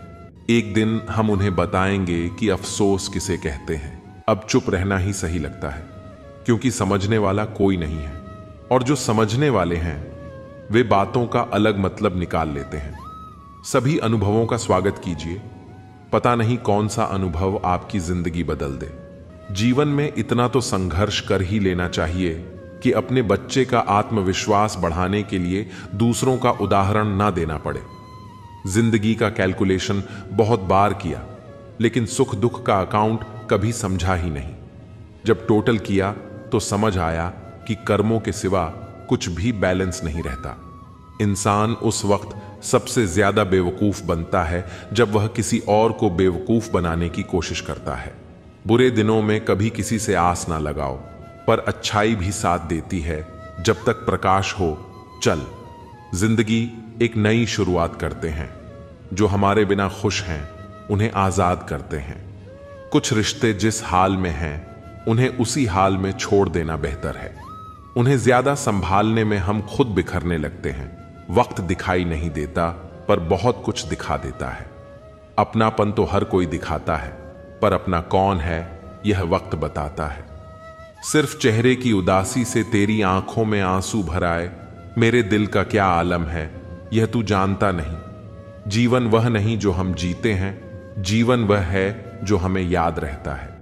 Speaker 2: एक दिन हम उन्हें बताएंगे कि अफसोस किसे कहते हैं। अब चुप रहना ही सही लगता है, क्योंकि समझने वाला कोई नहीं है, और जो समझने वाले हैं वे बातों का अलग मतलब निकाल लेते हैं। सभी अनुभवों का स्वागत कीजिए। पता नहीं कौन सा अनुभव आपकी जिंदगी बदल दे। जीवन में इतना तो संघर्ष कर ही लेना चाहिए कि अपने बच्चे का आत्मविश्वास बढ़ाने के लिए दूसरों का उदाहरण ना देना पड़े। जिंदगी का कैलकुलेशन बहुत बार किया, लेकिन सुख दुख का अकाउंट कभी समझा ही नहीं। जब टोटल किया तो समझ आया कि कर्मों के सिवा कुछ भी बैलेंस नहीं रहता। इंसान उस वक्त सबसे ज्यादा बेवकूफ बनता है जब वह किसी और को बेवकूफ बनाने की कोशिश करता है। बुरे दिनों में कभी किसी से आस ना लगाओ, पर अच्छाई भी साथ देती है। जब तक प्रकाश हो चल। जिंदगी एक नई शुरुआत करते हैं। जो हमारे बिना खुश हैं उन्हें आजाद करते हैं। कुछ रिश्ते जिस हाल में हैं उन्हें उसी हाल में छोड़ देना बेहतर है। उन्हें ज्यादा संभालने में हम खुद बिखरने लगते हैं। वक्त दिखाई नहीं देता, पर बहुत कुछ दिखा देता है। अपनापन तो हर कोई दिखाता है, पर अपना कौन है यह वक्त बताता है। सिर्फ चेहरे की उदासी से तेरी आंखों में आंसू भर आए, मेरे दिल का क्या आलम है यह तू जानता नहीं। जीवन वह नहीं जो हम जीते हैं, जीवन वह है जो हमें याद रहता है।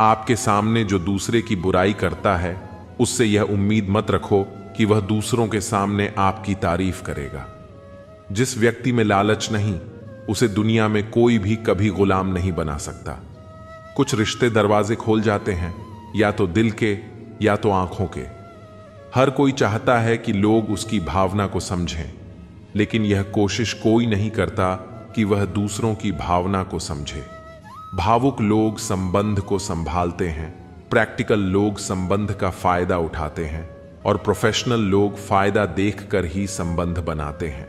Speaker 2: आपके सामने जो दूसरे की बुराई करता है, उससे यह उम्मीद मत रखो कि वह दूसरों के सामने आपकी तारीफ करेगा। जिस व्यक्ति में लालच नहीं, उसे दुनिया में कोई भी कभी गुलाम नहीं बना सकता। कुछ रिश्ते दरवाजे खोल जाते हैं, या तो दिल के या तो आंखों के। हर कोई चाहता है कि लोग उसकी भावना को समझें, लेकिन यह कोशिश कोई नहीं करता कि वह दूसरों की भावना को समझे। भावुक लोग संबंध को संभालते हैं, प्रैक्टिकल लोग संबंध का फायदा उठाते हैं, और प्रोफेशनल लोग फायदा देखकर ही संबंध बनाते हैं।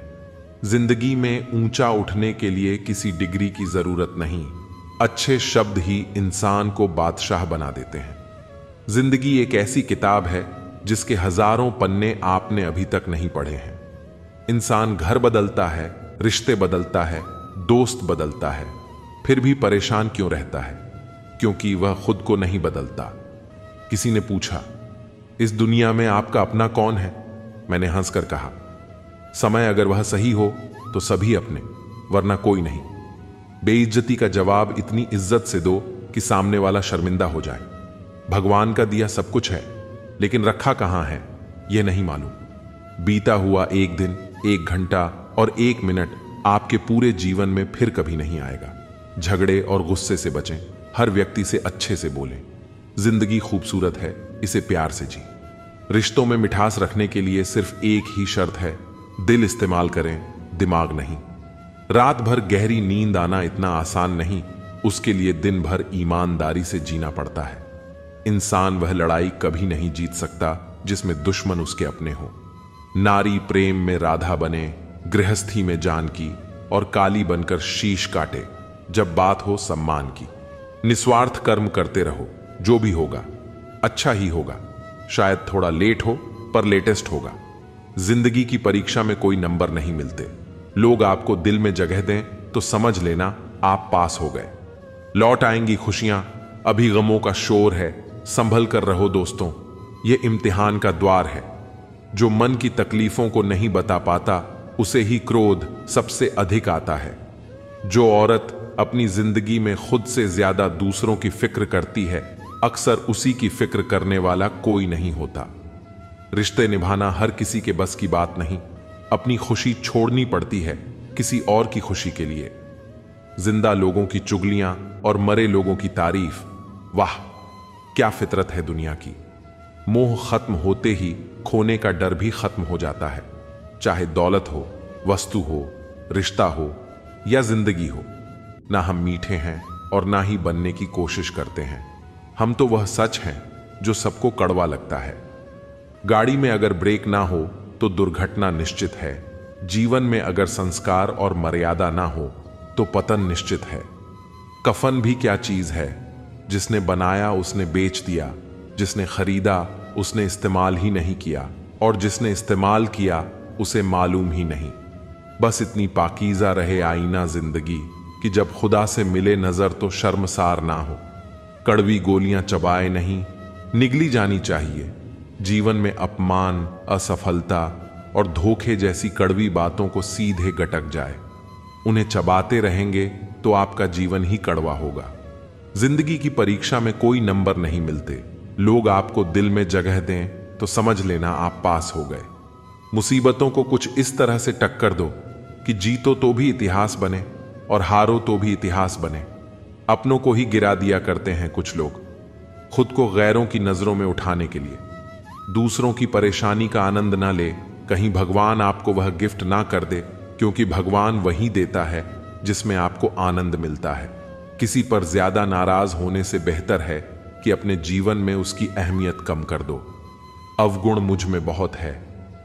Speaker 2: जिंदगी में ऊंचा उठने के लिए किसी डिग्री की जरूरत नहीं, अच्छे शब्द ही इंसान को बादशाह बना देते हैं। जिंदगी एक ऐसी किताब है जिसके हजारों पन्ने आपने अभी तक नहीं पढ़े हैं। इंसान घर बदलता है, रिश्ते बदलता है, दोस्त बदलता है, फिर भी परेशान क्यों रहता है? क्योंकि वह खुद को नहीं बदलता। किसी ने पूछा, इस दुनिया में आपका अपना कौन है? मैंने हंसकर कहा, समय अगर वह सही हो तो सभी अपने, वरना कोई नहीं। बेइज्जती का जवाब इतनी इज्जत से दो कि सामने वाला शर्मिंदा हो जाए। भगवान का दिया सब कुछ है, लेकिन रखा कहां है यह नहीं मालूम। बीता हुआ एक दिन, एक घंटा और एक मिनट आपके पूरे जीवन में फिर कभी नहीं आएगा। झगड़े और गुस्से से बचें, हर व्यक्ति से अच्छे से बोलें। जिंदगी खूबसूरत है, इसे प्यार से जी। रिश्तों में मिठास रखने के लिए सिर्फ एक ही शर्त है, दिल इस्तेमाल करें, दिमाग नहीं। रात भर गहरी नींद आना इतना आसान नहीं, उसके लिए दिन भर ईमानदारी से जीना पड़ता है। इंसान वह लड़ाई कभी नहीं जीत सकता जिसमें दुश्मन उसके अपने हो। नारी प्रेम में राधा बने, गृहस्थी में जानकी, और काली बनकर शीश काटे जब बात हो सम्मान की। निस्वार्थ कर्म करते रहो, जो भी होगा अच्छा ही होगा। शायद थोड़ा लेट हो, पर लेटेस्ट होगा। जिंदगी की परीक्षा में कोई नंबर नहीं मिलते। लोग आपको दिल में जगह दें तो समझ लेना आप पास हो गए। लौट आएंगी खुशियां, अभी गमों का शोर है। संभल कर रहो दोस्तों, ये इम्तिहान का द्वार है। जो मन की तकलीफों को नहीं बता पाता, उसे ही क्रोध सबसे अधिक आता है। जो औरत अपनी जिंदगी में खुद से ज्यादा दूसरों की फिक्र करती है, अक्सर उसी की फिक्र करने वाला कोई नहीं होता। रिश्ते निभाना हर किसी के बस की बात नहीं। अपनी खुशी छोड़नी पड़ती है किसी और की खुशी के लिए। जिंदा लोगों की चुगलियां और मरे लोगों की तारीफ, वाह क्या फितरत है दुनिया की। मोह खत्म होते ही खोने का डर भी खत्म हो जाता है। चाहे दौलत हो, वस्तु हो, रिश्ता हो या जिंदगी हो, ना हम मीठे हैं और ना ही बनने की कोशिश करते हैं। हम तो वह सच हैं जो सबको कड़वा लगता है। गाड़ी में अगर ब्रेक ना हो तो दुर्घटना निश्चित है। जीवन में अगर संस्कार और मर्यादा ना हो तो पतन निश्चित है। कफन भी क्या चीज है, जिसने बनाया उसने बेच दिया, जिसने खरीदा उसने इस्तेमाल ही नहीं किया। और जिसने इस्तेमाल किया उसे मालूम ही नहीं। बस इतनी पाकीज़ा रहे आईना जिंदगी कि जब खुदा से मिले नजर तो शर्मसार ना हो। कड़वी गोलियां चबाए नहीं, निगली जानी चाहिए। जीवन में अपमान, असफलता और धोखे जैसी कड़वी बातों को सीधे गटक जाए। उन्हें चबाते रहेंगे तो आपका जीवन ही कड़वा होगा। जिंदगी की परीक्षा में कोई नंबर नहीं मिलते। लोग आपको दिल में जगह दें तो समझ लेना आप पास हो गए। मुसीबतों को कुछ इस तरह से टक्कर दो कि जीतो तो भी इतिहास बने और हारो तो भी इतिहास बने। अपनों को ही गिरा दिया करते हैं कुछ लोग, खुद को गैरों की नजरों में उठाने के लिए। दूसरों की परेशानी का आनंद ना ले, कहीं भगवान आपको वह गिफ्ट ना कर दे, क्योंकि भगवान वही देता है जिसमें आपको आनंद मिलता है। किसी पर ज्यादा नाराज होने से बेहतर है कि अपने जीवन में उसकी अहमियत कम कर दो। अवगुण मुझ में बहुत है,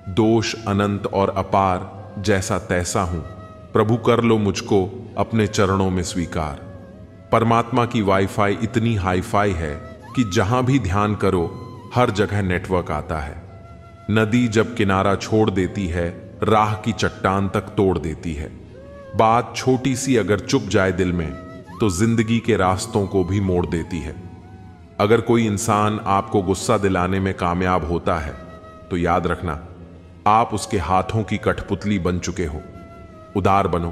Speaker 2: दोष अनंत और अपार, जैसा तैसा हूं। प्रभु कर लो मुझको अपने चरणों में स्वीकार। परमात्मा की वाईफाई इतनी हाईफाई है कि जहां भी ध्यान करो हर जगह नेटवर्क आता है। नदी जब किनारा छोड़ देती है, राह की चट्टान तक तोड़ देती है। बात छोटी सी अगर चुप जाए दिल में तो जिंदगी के रास्तों को भी मोड़ देती है। अगर कोई इंसान आपको गुस्सा दिलाने में कामयाब होता है तो याद रखना आप उसके हाथों की कठपुतली बन चुके हो। उदार बनो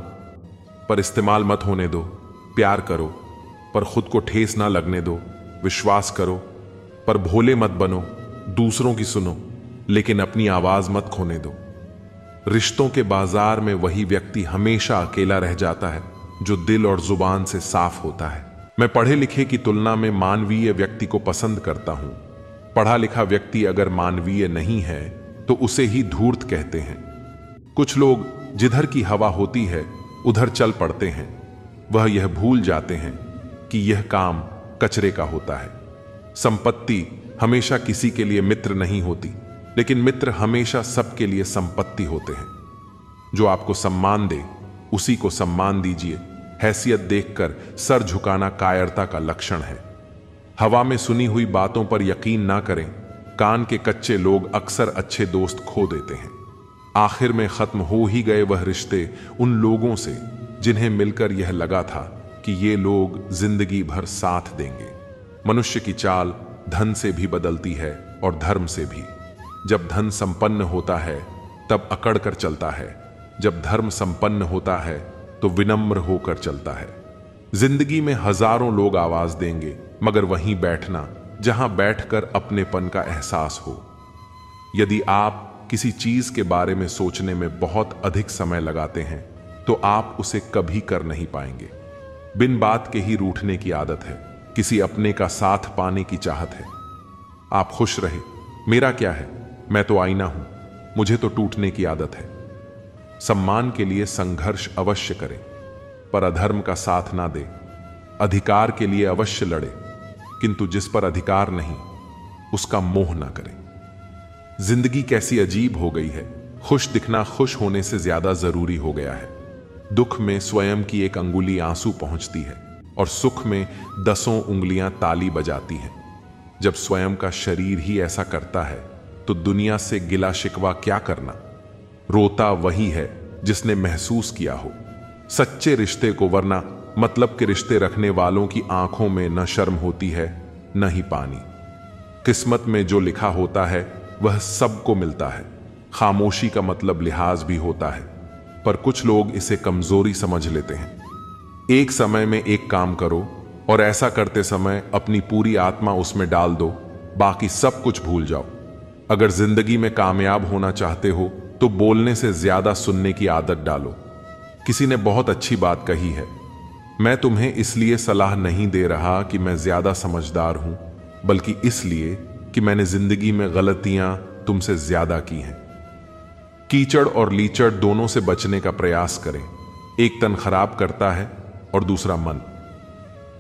Speaker 2: पर इस्तेमाल मत होने दो। प्यार करो पर खुद को ठेस ना लगने दो। विश्वास करो पर भोले मत बनो। दूसरों की सुनो लेकिन अपनी आवाज मत खोने दो। रिश्तों के बाजार में वही व्यक्ति हमेशा अकेला रह जाता है जो दिल और जुबान से साफ होता है। मैं पढ़े लिखे की तुलना में मानवीय व्यक्ति को पसंद करता हूं। पढ़ा लिखा व्यक्ति अगर मानवीय नहीं है तो उसे ही धूर्त कहते हैं। कुछ लोग जिधर की हवा होती है उधर चल पड़ते हैं। वह यह भूल जाते हैं कि यह काम कचरे का होता है। संपत्ति हमेशा किसी के लिए मित्र नहीं होती, लेकिन मित्र हमेशा सबके लिए संपत्ति होते हैं। जो आपको सम्मान दे उसी को सम्मान दीजिए। हैसियत देखकर सर झुकाना कायरता का लक्षण है। हवा में सुनी हुई बातों पर यकीन ना करें। कान के कच्चे लोग अक्सर अच्छे दोस्त खो देते हैं। आखिर में खत्म हो ही गए वह रिश्ते उन लोगों से जिन्हें मिलकर यह लगा था कि ये लोग जिंदगी भर साथ देंगे। मनुष्य की चाल धन से भी बदलती है और धर्म से भी। जब धन संपन्न होता है तब अकड़ कर चलता है, जब धर्म संपन्न होता है तो विनम्र होकर चलता है। जिंदगी में हजारों लोग आवाज देंगे, मगर वहीं बैठना जहां बैठकर अपनेपन का एहसास हो। यदि आप किसी चीज के बारे में सोचने में बहुत अधिक समय लगाते हैं तो आप उसे कभी कर नहीं पाएंगे। बिन बात के ही रूठने की आदत है, किसी अपने का साथ पाने की चाहत है। आप खुश रहे, मेरा क्या है, मैं तो आईना हूं, मुझे तो टूटने की आदत है। सम्मान के लिए संघर्ष अवश्य करें, पर अधर्म का साथ ना दे। अधिकार के लिए अवश्य लड़े, किंतु जिस पर अधिकार नहीं उसका मोह ना करें। जिंदगी कैसी अजीब हो गई है, खुश दिखना खुश होने से ज्यादा जरूरी हो गया है। दुख में स्वयं की एक अंगुली आंसू पहुंचती है और सुख में 10 उंगलियां ताली बजाती हैं। जब स्वयं का शरीर ही ऐसा करता है तो दुनिया से गिला शिकवा क्या करना। रोता वही है जिसने महसूस किया हो सच्चे रिश्ते को, वरना मतलब के रिश्ते रखने वालों की आंखों में न शर्म होती है न ही पानी। किस्मत में जो लिखा होता है वह सबको मिलता है। खामोशी का मतलब लिहाज भी होता है, पर कुछ लोग इसे कमजोरी समझ लेते हैं। एक समय में एक काम करो और ऐसा करते समय अपनी पूरी आत्मा उसमें डाल दो, बाकी सब कुछ भूल जाओ। अगर जिंदगी में कामयाब होना चाहते हो तो बोलने से ज्यादा सुनने की आदत डालो। किसी ने बहुत अच्छी बात कही है, मैं तुम्हें इसलिए सलाह नहीं दे रहा कि मैं ज्यादा समझदार हूं, बल्कि इसलिए कि मैंने जिंदगी में गलतियां तुमसे ज्यादा की हैं। कीचड़ और लीचड़ दोनों से बचने का प्रयास करें। एक तन खराब करता है और दूसरा मन।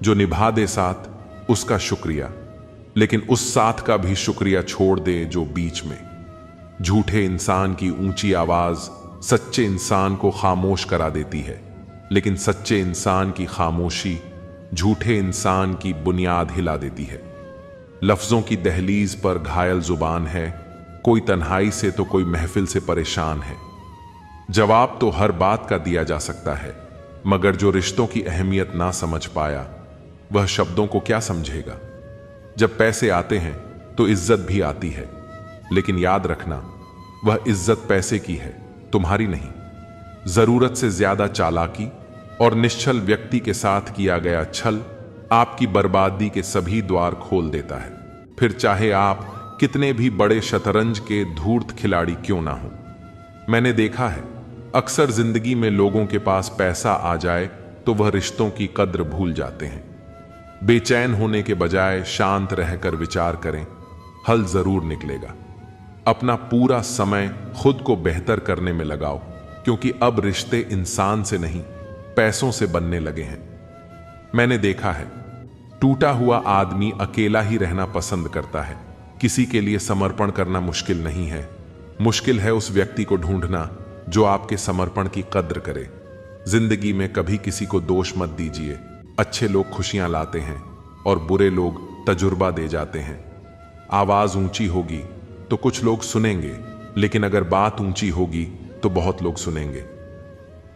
Speaker 2: जो निभा दे साथ उसका शुक्रिया, लेकिन उस साथ का भी शुक्रिया छोड़ दे जो बीच में। झूठे इंसान की ऊंची आवाज सच्चे इंसान को खामोश करा देती है, लेकिन सच्चे इंसान की खामोशी झूठे इंसान की बुनियाद हिला देती है। लफ्जों की दहलीज पर घायल जुबान है, कोई तन्हाई से तो कोई महफिल से परेशान है। जवाब तो हर बात का दिया जा सकता है, मगर जो रिश्तों की अहमियत ना समझ पाया वह शब्दों को क्या समझेगा। जब पैसे आते हैं तो इज्जत भी आती है, लेकिन याद रखना वह इज्जत पैसे की है, तुम्हारी नहीं। जरूरत से ज्यादा चालाकी और निश्चल व्यक्ति के साथ किया गया छल आपकी बर्बादी के सभी द्वार खोल देता है, फिर चाहे आप कितने भी बड़े शतरंज के धूर्त खिलाड़ी क्यों ना हो। मैंने देखा है अक्सर जिंदगी में लोगों के पास पैसा आ जाए तो वह रिश्तों की कद्र भूल जाते हैं। बेचैन होने के बजाय शांत रहकर विचार करें, हल जरूर निकलेगा। अपना पूरा समय खुद को बेहतर करने में लगाओ, क्योंकि अब रिश्ते इंसान से नहीं पैसों से बनने लगे हैं। मैंने देखा है टूटा हुआ आदमी अकेला ही रहना पसंद करता है। किसी के लिए समर्पण करना मुश्किल नहीं है, मुश्किल है उस व्यक्ति को ढूंढना जो आपके समर्पण की कद्र करे। जिंदगी में कभी किसी को दोष मत दीजिए। अच्छे लोग खुशियां लाते हैं और बुरे लोग तजुर्बा दे जाते हैं। आवाज ऊंची होगी तो कुछ लोग सुनेंगे, लेकिन अगर बात ऊंची होगी तो बहुत लोग सुनेंगे।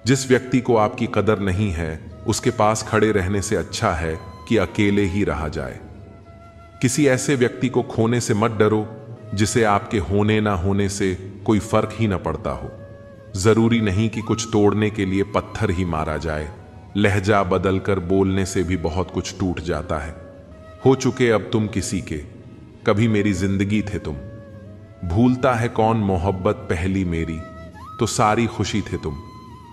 Speaker 2: जिस व्यक्ति को आपकी कदर नहीं है उसके पास खड़े रहने से अच्छा है कि अकेले ही रहा जाए। किसी ऐसे व्यक्ति को खोने से मत डरो जिसे आपके होने ना होने से कोई फर्क ही ना पड़ता हो। जरूरी नहीं कि कुछ तोड़ने के लिए पत्थर ही मारा जाए। लहजा बदलकर बोलने से भी बहुत कुछ टूट जाता है। हो चुके अब तुम किसी के, कभी मेरी जिंदगी थे तुम। भूलता है कौन मोहब्बत पहली मेरी, तो सारी खुशी थे तुम।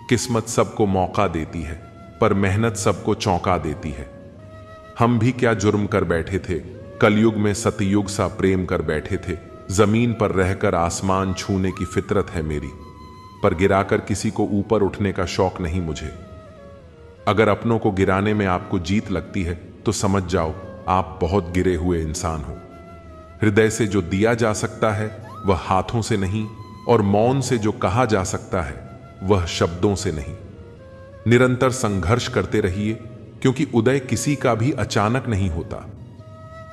Speaker 2: किस्मत सबको मौका देती है पर मेहनत सबको चौंका देती है। हम भी क्या जुर्म कर बैठे थे, कलयुग में सतयुग सा प्रेम कर बैठे थे। जमीन पर रहकर आसमान छूने की फितरत है मेरी, पर गिराकर किसी को ऊपर उठने का शौक नहीं मुझे। अगर अपनों को गिराने में आपको जीत लगती है तो समझ जाओ आप बहुत गिरे हुए इंसान हो। हृदय से जो दिया जा सकता है वह हाथों से नहीं, और मौन से जो कहा जा सकता है वह शब्दों से नहीं। निरंतर संघर्ष करते रहिए, क्योंकि उदय किसी का भी अचानक नहीं होता।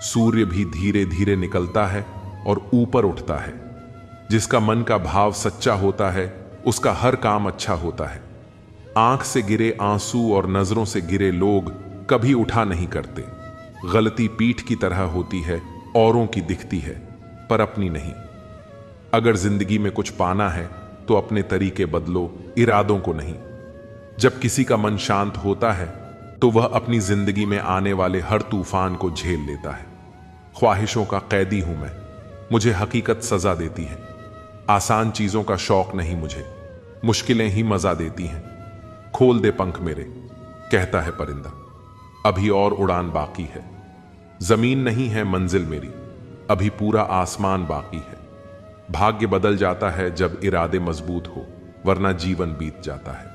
Speaker 2: सूर्य भी धीरे धीरे निकलता है और ऊपर उठता है। जिसका मन का भाव सच्चा होता है उसका हर काम अच्छा होता है। आंख से गिरे आंसू और नजरों से गिरे लोग कभी उठा नहीं करते। गलती पीठ की तरह होती है, औरों की दिखती है पर अपनी नहीं। अगर जिंदगी में कुछ पाना है तो अपने तरीके बदलो, इरादों को नहीं। जब किसी का मन शांत होता है तो वह अपनी जिंदगी में आने वाले हर तूफान को झेल लेता है। ख्वाहिशों का कैदी हूं मैं, मुझे हकीकत सजा देती है। आसान चीजों का शौक नहीं मुझे, मुश्किलें ही मजा देती हैं। खोल दे पंख मेरे, कहता है परिंदा, अभी और उड़ान बाकी है। जमीन नहीं है मंजिल मेरी, अभी पूरा आसमान बाकी है। भाग्य बदल जाता है जब इरादे मजबूत हो, वरना जीवन बीत जाता है।